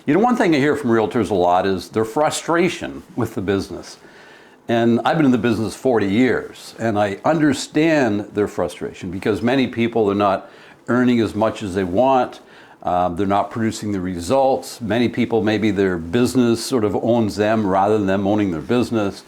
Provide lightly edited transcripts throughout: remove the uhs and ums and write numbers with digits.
You know, one thing I hear from realtors a lot is their frustration with the business. And I've been in the business 40 years, and I understand their frustration because many people are not earning as much as they want. They're not producing the results. Many people, maybe their business sort of owns them rather than them owning their business.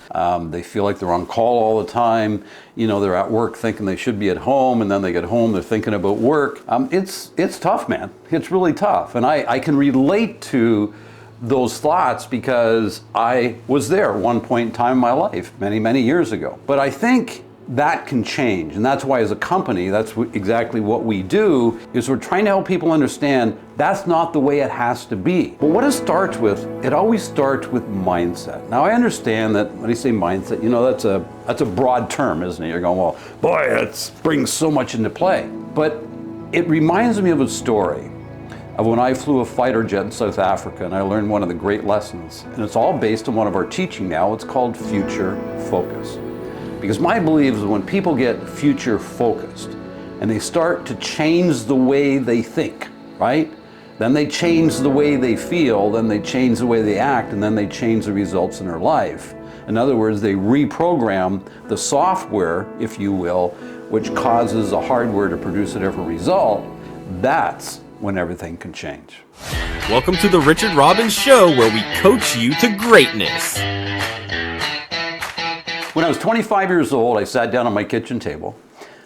They feel like they're on call all the time. You know, they're at work thinking they should be at home, and then they get home, they're thinking about work. It's tough, man. It's really tough. And I can relate to those thoughts because I was there at one point in time in my life, many, many years ago. But I think that can change, and that's why as a company, that's exactly what we do, is we're trying to help people understand that's not the way it has to be. But what it starts with, it always starts with mindset. Now I understand that when I say mindset, you know, that's a broad term, isn't it? You're going, well, boy, it brings so much into play. But it reminds me of a story of when I flew a fighter jet in South Africa, and I learned one of the great lessons. And it's all based on one of our teaching now. It's called future focus. Because my belief is when people get future focused and they start to change the way they think, right? Then they change the way they feel, then they change the way they act, and then they change the results in their life. In other words, they reprogram the software, if you will, which causes the hardware to produce a different result. That's when everything can change. Welcome to the Richard Robbins Show, where we coach you to greatness. When I was 25 years old, I sat down at my kitchen table,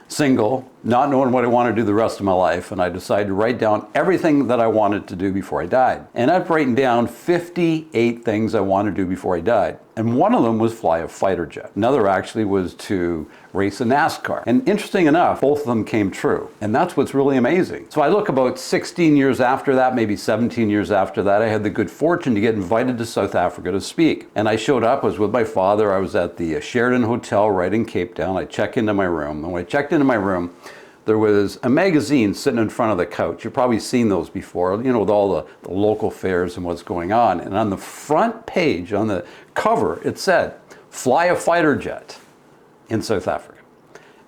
single, not knowing what I wanted to do the rest of my life, and I decided to write down everything that I wanted to do before I died. And I've written down 58 things I wanted to do before I died. And one of them was fly a fighter jet. Another actually was to race a NASCAR. And interesting enough, both of them came true. And that's what's really amazing. So I look about 16 years after that, maybe 17 years after that, I had the good fortune to get invited to South Africa to speak. And I showed up, I was with my father, I was at the Sheraton Hotel right in Cape Town. I checked into my room. And when I checked into my room, there was a magazine sitting in front of the couch. You've probably seen those before, you know, with all the local fairs and what's going on. And on the front page, on the cover, it said, fly a fighter jet in South Africa.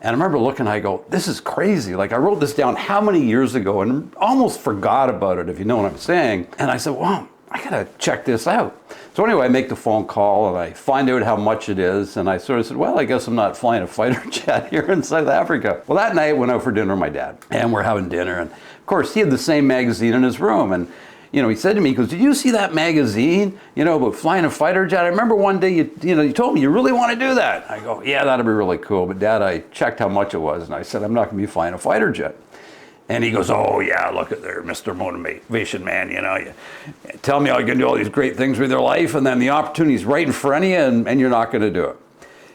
And I remember looking, I go, this is crazy. Like, I wrote this down how many years ago and almost forgot about it, if you know what I'm saying. And I said, well, I gotta check this out. So anyway, I make the phone call and I find out how much it is. And I sort of said, well, I guess I'm not flying a fighter jet here in South Africa. Well, that night I went out for dinner with my dad, and we're having dinner. And of course, he had the same magazine in his room. And you know, he said to me, he goes, did you see that magazine, you know, about flying a fighter jet? I remember one day, you told me you really want to do that. I go, yeah, that'd be really cool. But Dad, I checked how much it was, and I said, I'm not going to be flying a fighter jet. And he goes, oh yeah, look at there, Mr. Motivation Man, you know, you tell me how you can do all these great things with your life, and then the opportunity's right in front of you, and you're not going to do it.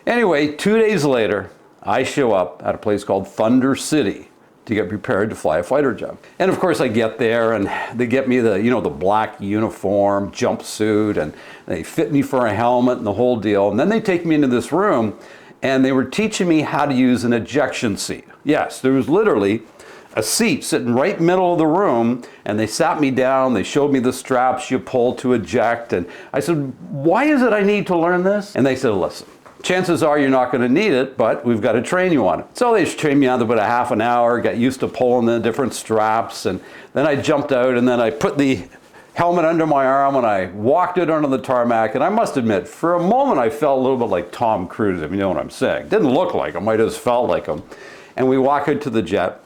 Anyway, 2 days later, I show up at a place called Thunder City to get prepared to fly a fighter jet. And of course I get there, and they get me the, you know, the black uniform, jumpsuit, and they fit me for a helmet and the whole deal. And then they take me into this room, and they were teaching me how to use an ejection seat. Yes, there was literally a seat sitting right middle of the room, and they sat me down, they showed me the straps you pull to eject, and I said, why is it I need to learn this? And they said, listen, chances are you're not going to need it, but we've got to train you on it. So they trained me on about a half an hour, got used to pulling the different straps, and then I jumped out, and then I put the helmet under my arm, and I walked it onto the tarmac, and I must admit, for a moment I felt a little bit like Tom Cruise, if you know what I'm saying. Didn't look like him, I just felt like him. And we walk into the jet,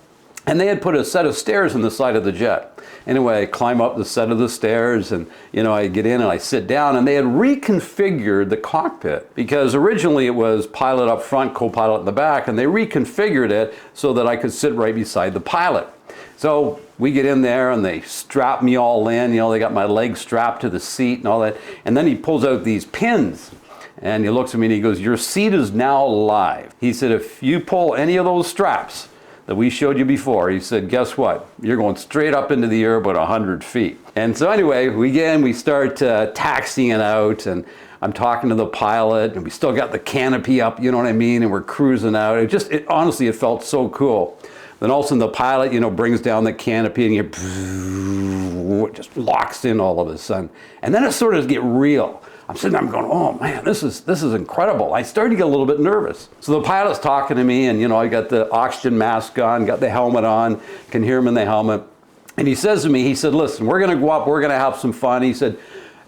and they had put a set of stairs on the side of the jet. Anyway, I climb up the set of the stairs, and you know, I get in and I sit down, and they had reconfigured the cockpit, because originally it was pilot up front, co-pilot in the back, and they reconfigured it so that I could sit right beside the pilot. So we get in there and they strap me all in, you know, they got my legs strapped to the seat and all that. And then he pulls out these pins, and he looks at me and he goes, your seat is now live. He said, if you pull any of those straps that we showed you before, he said, guess what? You're going straight up into the air about 100 feet. And so anyway, we start taxiing it out, and I'm talking to the pilot, and we still got the canopy up, you know what I mean? And we're cruising out. Honestly, it felt so cool. Then all of a sudden the pilot, you know, brings down the canopy, and it just locks in all of a sudden. And then it sort of gets real. I'm sitting there, I'm going, oh man, this is incredible. I started to get a little bit nervous. So the pilot's talking to me, and you know, I got the oxygen mask on, got the helmet on, can hear him in the helmet. And he says to me, he said, listen, we're going to go up, we're going to have some fun. He said,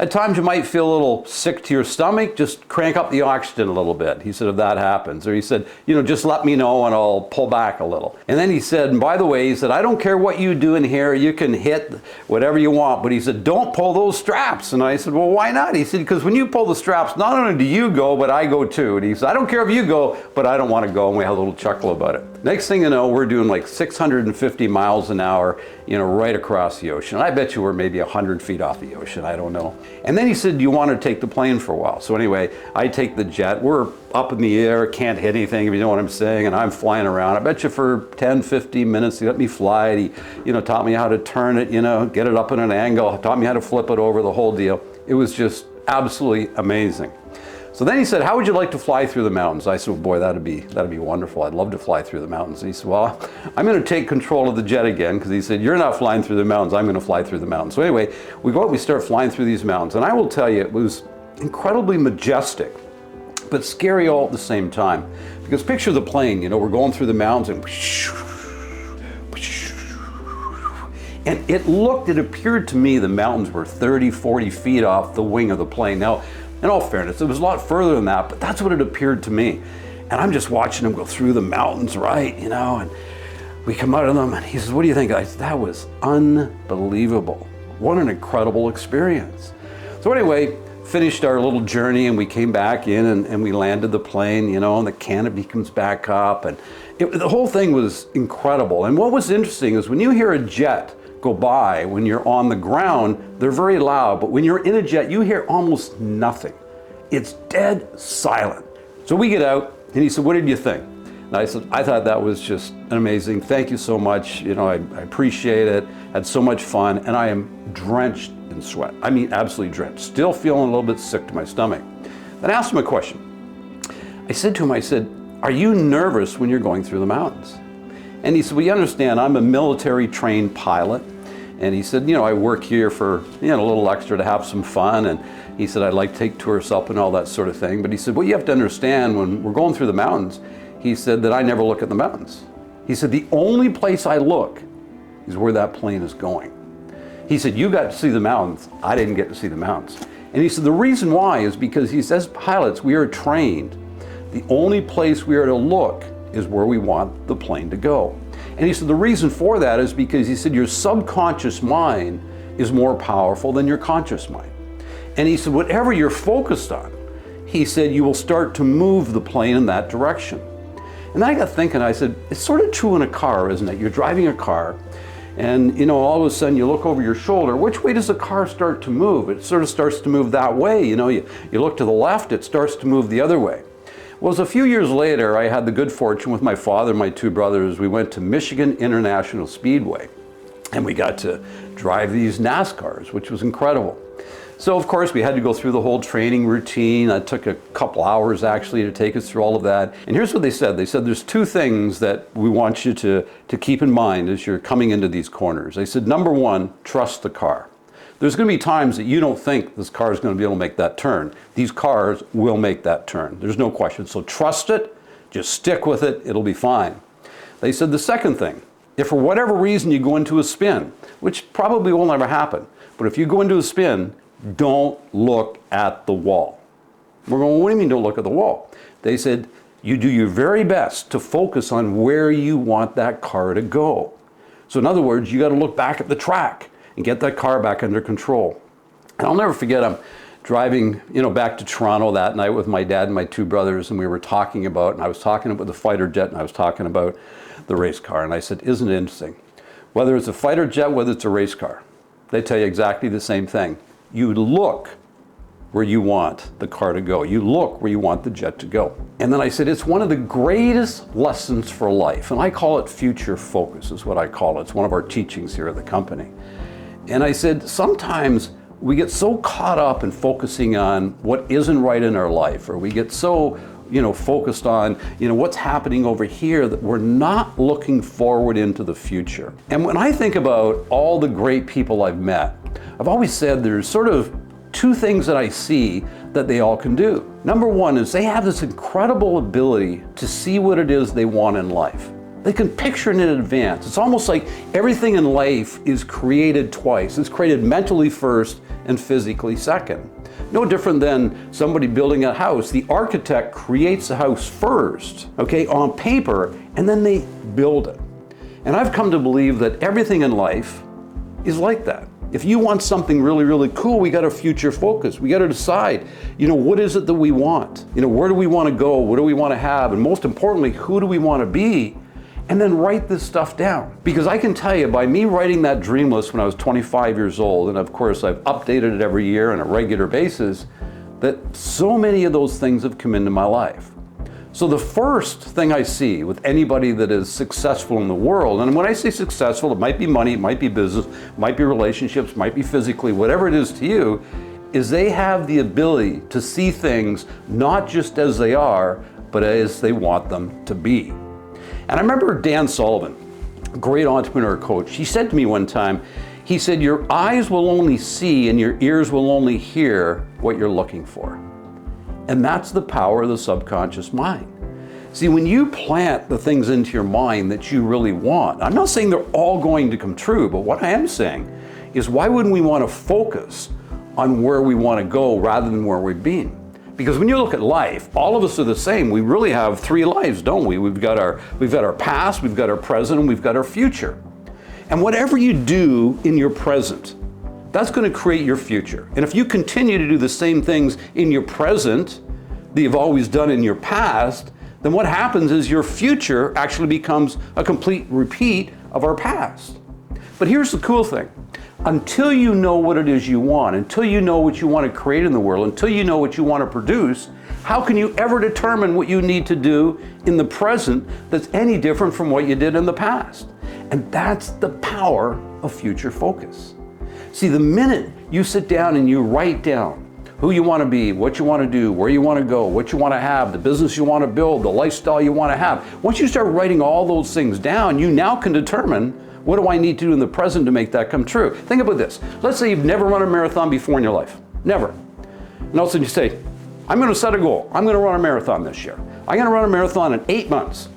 at times you might feel a little sick to your stomach, just crank up the oxygen a little bit. He said, if that happens. Or he said, just let me know and I'll pull back a little. And then he said, and by the way, he said, I don't care what you do in here, you can hit whatever you want. But he said, don't pull those straps. And I said, well, why not? He said, because when you pull the straps, not only do you go, but I go too. And he said, I don't care if you go, but I don't want to go. And we had a little chuckle about it. Next thing you know, we're doing like 650 miles an hour, right across the ocean. I bet you we're maybe 100 feet off the ocean. I don't know. And then he said, do you want to take the plane for a while? So anyway, I take the jet. We're up in the air, can't hit anything, if you know what I'm saying, and I'm flying around. I bet you for 10, 15 minutes, he let me fly. He, taught me how to turn it, get it up in an angle, taught me how to flip it over, the whole deal. It was just absolutely amazing. So then he said, how would you like to fly through the mountains? I said, well, boy, that'd be wonderful. I'd love to fly through the mountains. And he said, well, I'm going to take control of the jet again, because he said, you're not flying through the mountains. I'm going to fly through the mountains. So anyway, we go out, we start flying through these mountains. And I will tell you, it was incredibly majestic, but scary all at the same time. Because picture the plane, we're going through the mountains and it appeared to me the mountains were 30, 40 feet off the wing of the plane. Now, in all fairness, it was a lot further than that, but that's what it appeared to me. And I'm just watching him go through the mountains, right, and we come out of them, and he says, what do you think? I said, that was unbelievable. What an incredible experience. So anyway, finished our little journey, and we came back in, and we landed the plane, and the canopy comes back up, and the whole thing was incredible. And what was interesting is when you hear a jet go by, when you're on the ground, they're very loud, but when you're in a jet, you hear almost nothing. It's dead silent. So we get out, and he said, what did you think? And I said, I thought that was just amazing. Thank you so much. I appreciate it. Had so much fun, and I am drenched in sweat. I mean, absolutely drenched. Still feeling a little bit sick to my stomach. Then I asked him a question. I said to him, are you nervous when you're going through the mountains? And he said, well, you understand, I'm a military trained pilot. And he said, I work here for, a little extra to have some fun. And he said, I'd like to take tourists up and all that sort of thing. But he said, what you have to understand when we're going through the mountains, he said that I never look at the mountains. He said, the only place I look is where that plane is going. He said, you got to see the mountains. I didn't get to see the mountains. And he said, the reason why is because he says, pilots, we are trained. The only place we are to look is where we want the plane to go. And he said the reason for that is because he said your subconscious mind is more powerful than your conscious mind. And he said whatever you're focused on, he said you will start to move the plane in that direction. And then I got thinking, I said, it's sort of true in a car, isn't it? You're driving a car and all of a sudden you look over your shoulder, which way does the car start to move? It sort of starts to move that way. You look to the left, it starts to move the other way. Well, it was a few years later, I had the good fortune with my father and my two brothers. We went to Michigan International Speedway, and we got to drive these NASCARs, which was incredible. So, of course, we had to go through the whole training routine. That took a couple hours, actually, to take us through all of that. And here's what they said. They said, there's two things that we want you to keep in mind as you're coming into these corners. They said, number one, trust the car. There's going to be times that you don't think this car is going to be able to make that turn. These cars will make that turn. There's no question. So trust it, just stick with it, it'll be fine. They said the second thing, if for whatever reason you go into a spin, which probably will never happen, but if you go into a spin, don't look at the wall. We're going, what do you mean don't look at the wall? They said, you do your very best to focus on where you want that car to go. So in other words, you got to look back at the track and get that car back under control. And I'll never forget, I'm driving, back to Toronto that night with my dad and my two brothers, and we were talking about, and I was talking about the fighter jet, and I was talking about the race car, and I said, isn't it interesting? Whether it's a fighter jet, whether it's a race car, they tell you exactly the same thing. You look where you want the car to go. You look where you want the jet to go. And then I said, it's one of the greatest lessons for life, and I call it future focus, is what I call it. It's one of our teachings here at the company. And I said, sometimes we get so caught up in focusing on what isn't right in our life, or we get so, focused on, what's happening over here, that we're not looking forward into the future. And when I think about all the great people I've met, I've always said there's sort of two things that I see that they all can do. Number one is they have this incredible ability to see what it is they want in life. They can picture it in advance. It's almost like everything in life is created twice. It's created mentally first and physically second. No different than somebody building a house. The architect creates the house first, okay, on paper, and then they build it. And I've come to believe that everything in life is like that. If you want something really, really cool, we got to future focus. We got to decide, what is it that we want? Where do we want to go? What do we want to have? And most importantly, who do we want to be? And then write this stuff down. Because I can tell you, by me writing that dream list when I was 25 years old, and of course I've updated it every year on a regular basis, that so many of those things have come into my life. So the first thing I see with anybody that is successful in the world, and when I say successful, it might be money, it might be business, it might be relationships, it might be physically, whatever it is to you, is they have the ability to see things not just as they are, but as they want them to be. And I remember Dan Sullivan, a great entrepreneur coach, he said to me one time, he said, your eyes will only see and your ears will only hear what you're looking for. And that's the power of the subconscious mind. See, when you plant the things into your mind that you really want, I'm not saying they're all going to come true, but what I am saying is why wouldn't we want to focus on where we want to go rather than where we've been? Because when you look at life, all of us are the same. We really have three lives, don't we? We've got our past, we've got our present, and we've got our future. And whatever you do in your present, that's going to create your future. And if you continue to do the same things in your present that you've always done in your past, then what happens is your future actually becomes a complete repeat of our past. But here's the cool thing. Until you know what it is you want, until you know what you want to create in the world, until you know what you want to produce, how can you ever determine what you need to do in the present that's any different from what you did in the past? And that's the power of future focus. See, the minute you sit down and you write down who you want to be, what you want to do, where you want to go, what you want to have, the business you want to build, the lifestyle you want to have, once you start writing all those things down, you now can determine, what do I need to do in the present to make that come true? Think about this. Let's say you've never run a marathon before in your life. Never. And all of a sudden you say, I'm going to set a goal. I'm going to run a marathon this year. I'm going to run a marathon in 8 months.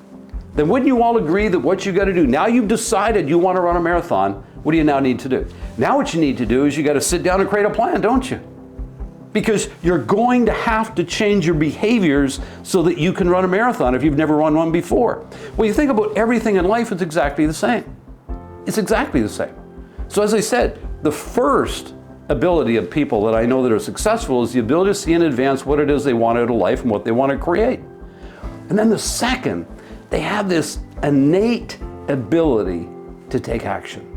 Then wouldn't you all agree that what you got to do, now you've decided you want to run a marathon, what do you now need to do? Now what you need to do is you got to sit down and create a plan, don't you? Because you're going to have to change your behaviors so that you can run a marathon if you've never run one before. When you think about everything in life, it's exactly the same. It's exactly the same. So as I said, the first ability of people that I know that are successful is the ability to see in advance what it is they want out of life and what they want to create. And then the second, they have this innate ability to take action.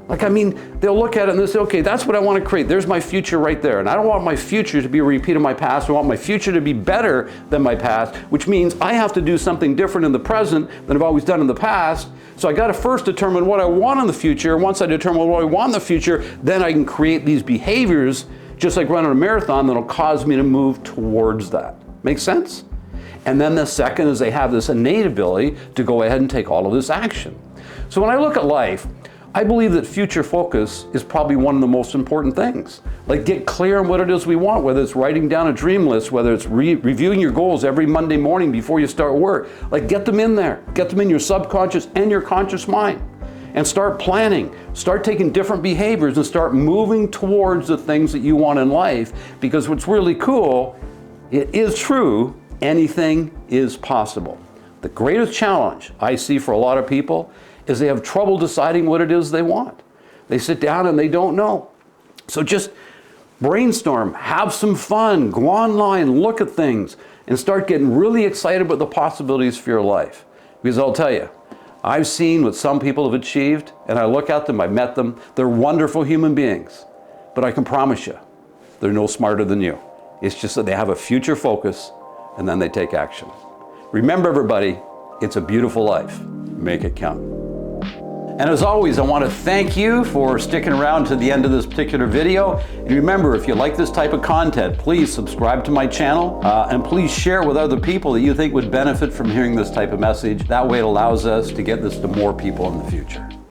They'll look at it and they'll say, okay, that's what I want to create. There's my future right there. And I don't want my future to be a repeat of my past. I want my future to be better than my past, which means I have to do something different in the present than I've always done in the past. So I got to first determine what I want in the future. Once I determine what I want in the future, then I can create these behaviors, just like running a marathon, that'll cause me to move towards that. Make sense? And then the second is they have this innate ability to go ahead and take all of this action. So when I look at life, I believe that future focus is probably one of the most important things. Like, get clear on what it is we want, whether it's writing down a dream list, whether it's reviewing your goals every Monday morning before you start work. Like, get them in there. Get them in your subconscious and your conscious mind. And start planning. Start taking different behaviors and start moving towards the things that you want in life. Because what's really cool, it is true, anything is possible. The greatest challenge I see for a lot of people is they have trouble deciding what it is they want. They sit down and they don't know. So just brainstorm, have some fun, go online, look at things, and start getting really excited about the possibilities for your life. Because I'll tell you, I've seen what some people have achieved, and I look at them, I've met them, they're wonderful human beings. But I can promise you, they're no smarter than you. It's just that they have a future focus, and then they take action. Remember, everybody, it's a beautiful life. Make it count. And as always, I want to thank you for sticking around to the end of this particular video. And remember, if you like this type of content, please subscribe to my channel and please share with other people that you think would benefit from hearing this type of message. That way it allows us to get this to more people in the future.